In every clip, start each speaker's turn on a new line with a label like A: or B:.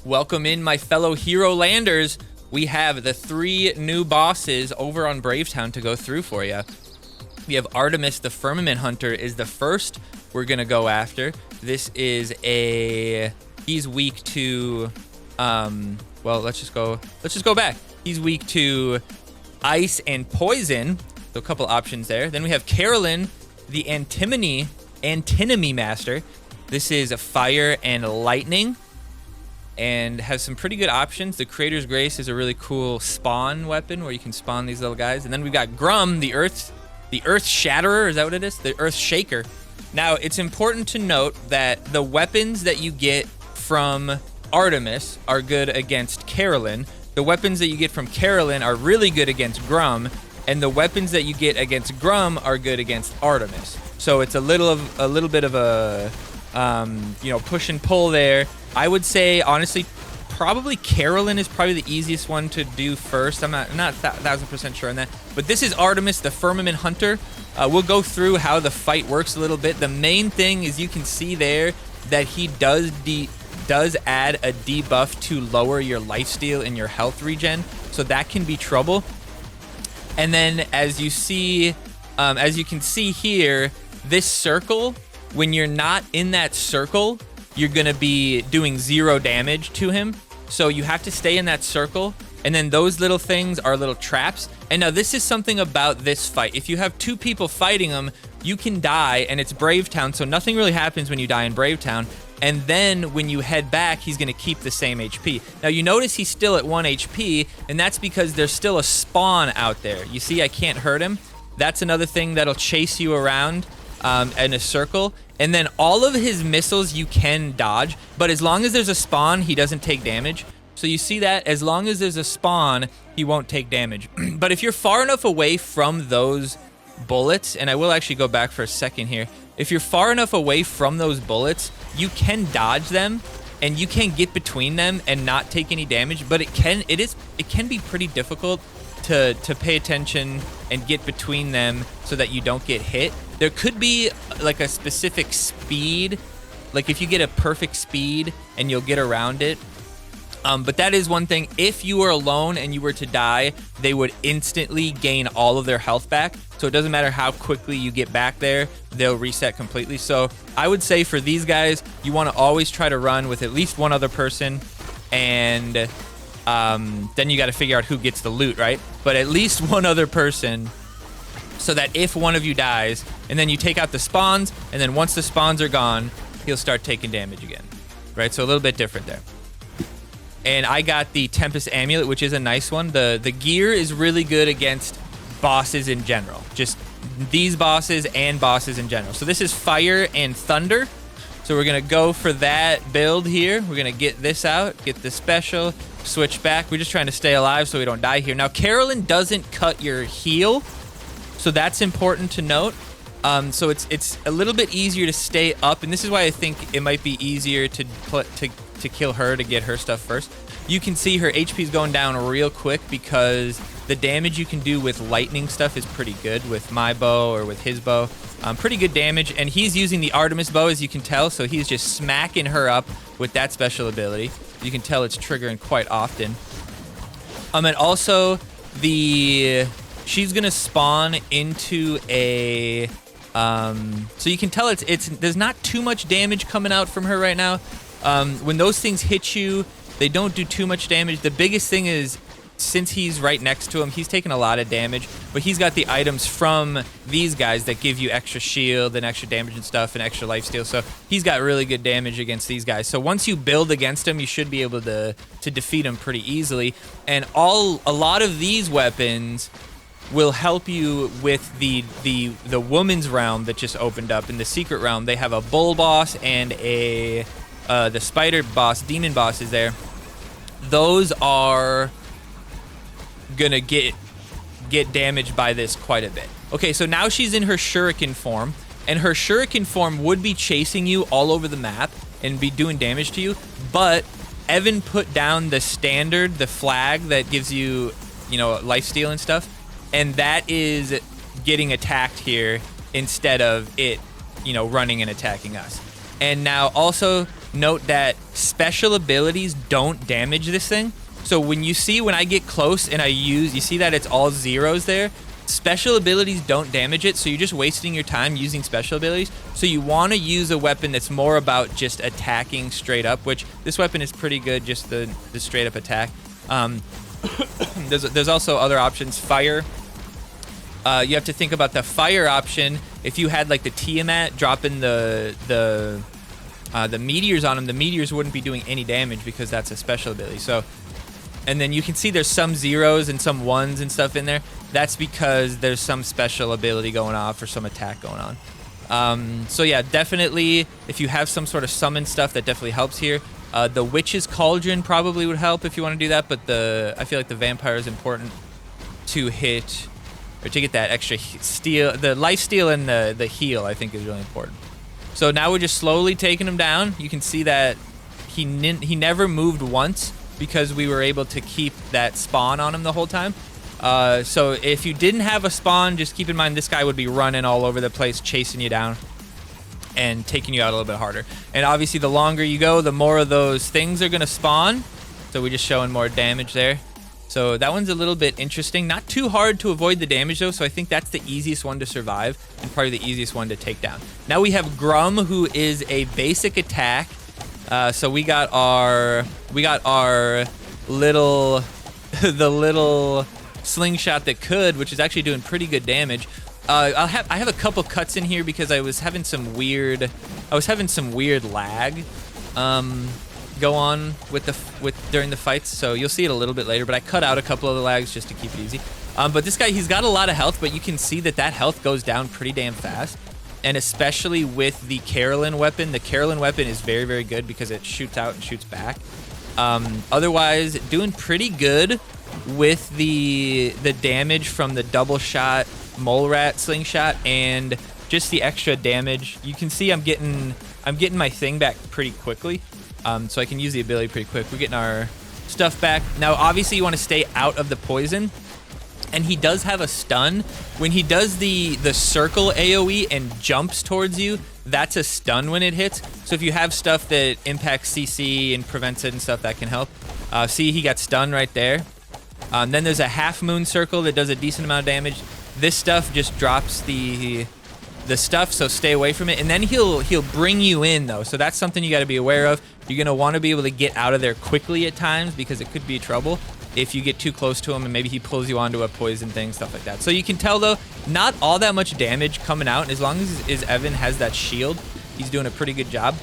A: Welcome in, my fellow hero landers. We have the 3 new bosses over on Bravetown to go through for you. We have Artemis the Firmament Hunter is the first we're gonna go after. This is he's weak to well, let's just go back. He's weak to ice and poison. So a couple options there. Then we have Carolyn, the Antinomy Master. This is a fire and lightning, and has some pretty good options. The Creator's Grace is a really cool spawn weapon where you can spawn these little guys. And then we've got Grum, the Earth Shatterer. Is that what it is? The Earthshaker. Now, it's important to note that the weapons that you get from Artemis are good against Carolyn. The weapons that you get from Carolyn are really good against Grum, and the weapons that you get against Grum are good against Artemis. So it's a little bit of a push and pull there. I would say, honestly, probably Carolyn is probably the easiest one to do first. I'm not 1000% sure on that. But this is Artemis the Firmament Hunter. We'll go through how the fight works a little bit. The main thing is you can see there that he does add a debuff to lower your lifesteal and your health regen. So that can be trouble. And then as you can see here, this circle, when you're not in that circle, you're going to be doing 0 damage to him. So you have to stay in that circle. And then those little things are little traps. And now this is something about this fight. If you have 2 people fighting him, you can die, and it's Bravetown, so nothing really happens when you die in Bravetown. And then when you head back, he's going to keep the same HP. Now you notice he's still at 1 HP, and that's because there's still a spawn out there. You see I can't hurt him? That's another thing that'll chase you around in a circle. And then all of his missiles you can dodge, but as long as there's a spawn, he doesn't take damage. So you see that as long as there's a spawn, he won't take damage. But if you're far enough away from those bullets, and I will actually go back for a second here. If you're far enough away from those bullets, you can dodge them and you can get between them and not take any damage, but it can be pretty difficult to pay attention and get between them so that you don't get hit. There could be like a specific speed, like if you get a perfect speed and you'll get around it. But that is one thing. If you were alone and you were to die, they would instantly gain all of their health back. So it doesn't matter how quickly you get back there, they'll reset completely. So I would say for these guys, you want to always try to run with at least one other person. And then you got to figure out who gets the loot, right? But at least one other person, so that if one of you dies, and then you take out the spawns, and then once the spawns are gone, he'll start taking damage again, right? So a little bit different there. And I got the Tempest Amulet, which is a nice one. The gear is really good against bosses in general. Just these bosses and bosses in general. So this is Fire and Thunder. So we're going to go for that build here. We're going to get this out, get the special, switch back. We're just trying to stay alive so we don't die here. Now, Carolyn doesn't cut your heal, so that's important to note. So it's a little bit easier to stay up, and this is why I think it might be easier to kill her, to get her stuff first. You can see her HP is going down real quick because the damage you can do with lightning stuff is pretty good with my bow or with his bow. Pretty good damage, and he's using the Artemis bow, as you can tell, so he's just smacking her up with that special ability. You can tell it's triggering quite often. And also she's gonna spawn into a so you can tell there's not too much damage coming out from her right now. When those things hit you, they don't do too much damage. The biggest thing is, since he's right next to him, he's taking a lot of damage, but he's got the items from these guys that give you extra shield and extra damage and stuff and extra lifesteal. So he's got really good damage against these guys. So once you build against him, you should be able to defeat him pretty easily. And a lot of these weapons will help you with the woman's realm that just opened up. In the secret realm, they have a bull boss and the spider boss, demon boss is there. Those are gonna get damaged by this quite a bit. Okay, so now she's in her shuriken form, and her shuriken form would be chasing you all over the map and be doing damage to you, but Evan put down the standard, the flag that gives you, lifesteal and stuff, and that is getting attacked here instead of it, running and attacking us. And now also note that special abilities don't damage this thing. So when I get close and you see that it's all zeros there, special abilities don't damage it, so you're just wasting your time using special abilities. So you want to use a weapon that's more about just attacking straight up, which this weapon is pretty good, just the straight up attack. There's also other options. Fire. You have to think about the fire option. If you had like the Tiamat dropping the meteors on him, the meteors wouldn't be doing any damage because that's a special ability. So, and then you can see there's some zeros and some ones and stuff in there. That's because there's some special ability going off or some attack going on. So yeah, definitely if you have some sort of summon stuff, that definitely helps here. The Witch's Cauldron probably would help if you want to do that, but I feel like the Vampire is important to hit, or to get that extra steal. The life steal and the heal, I think, is really important. So now we're just slowly taking him down. You can see that he never moved once because we were able to keep that spawn on him the whole time. So if you didn't have a spawn, just keep in mind this guy would be running all over the place, chasing you down and taking you out a little bit harder. And obviously the longer you go, the more of those things are going to spawn. So we're just showing more damage there. So that one's a little bit interesting. Not too hard to avoid the damage though, so I think that's the easiest one to survive and probably the easiest one to take down. Now we have Grum, who is a basic attack. So we got our little the little slingshot that could, which is actually doing pretty good damage. I have a couple cuts in here because I was having some weird lag go on during the fights, so you'll see it a little bit later, but I cut out a couple of the lags just to keep it easy. But this guy, he's got a lot of health, but you can see that health goes down pretty damn fast, and especially with the Carolyn weapon. The Carolyn weapon is very, very good because it shoots out and shoots back. Otherwise, doing pretty good with the damage from the double shot mole rat slingshot and just the extra damage. You can see I'm getting my thing back pretty quickly, so I can use the ability pretty quick. We're getting our stuff back. Now obviously you want to stay out of the poison, and he does have a stun. When he does the circle AoE and jumps towards you, that's a stun when it hits. So if you have stuff that impacts CC and prevents it and stuff, that can help. See, he got stunned right there. Then there's a half moon circle that does a decent amount of damage. This stuff just drops the stuff, so stay away from it. And then he'll bring you in though, so that's something you got to be aware of. You're gonna want to be able to get out of there quickly at times because it could be trouble if you get too close to him and maybe he pulls you onto a poison thing, stuff like that. So you can tell though, not all that much damage coming out, and as long as Evan has that shield, he's doing a pretty good job.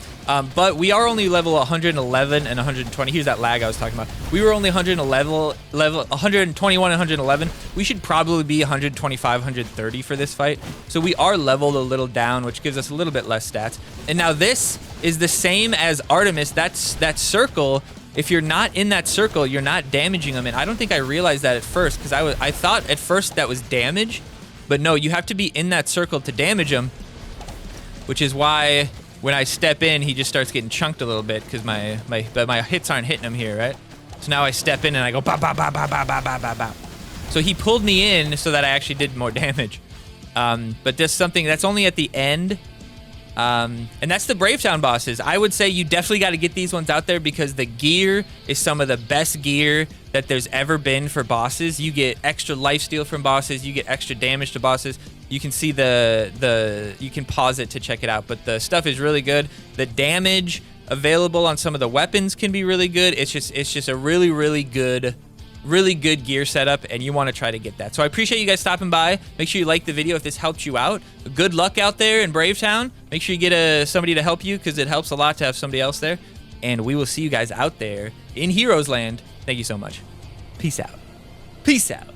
A: But we are only level 111 and 120. Here's that lag I was talking about. We were only 121 and 111. We should probably be 125, 130 for this fight. So we are leveled a little down, which gives us a little bit less stats. And now this is the same as Artemis. That's that circle. If you're not in that circle, you're not damaging them. And I don't think I realized that at first, because I thought at first that was damage. But no, you have to be in that circle to damage them, which is why when I step in, he just starts getting chunked a little bit because my hits aren't hitting him here, right? So now I step in and I go ba ba ba ba ba ba ba ba ba. So he pulled me in so that I actually did more damage. But there's something that's only at the end. And that's the Bravetown bosses. I would say you definitely got to get these ones out there because the gear is some of the best gear that there's ever been for bosses. You get extra lifesteal from bosses. You get extra damage to bosses. You can see you can pause it to check it out, but the stuff is really good. The damage available on some of the weapons can be really good. It's just a really, really good gear setup, and you want to try to get that. So I appreciate you guys stopping by. Make sure you like the video if this helped you out. Good luck out there in Bravetown. Make sure you get somebody to help you because it helps a lot to have somebody else there. And we will see you guys out there in Heroes Land. Thank you so much. Peace out. Peace out.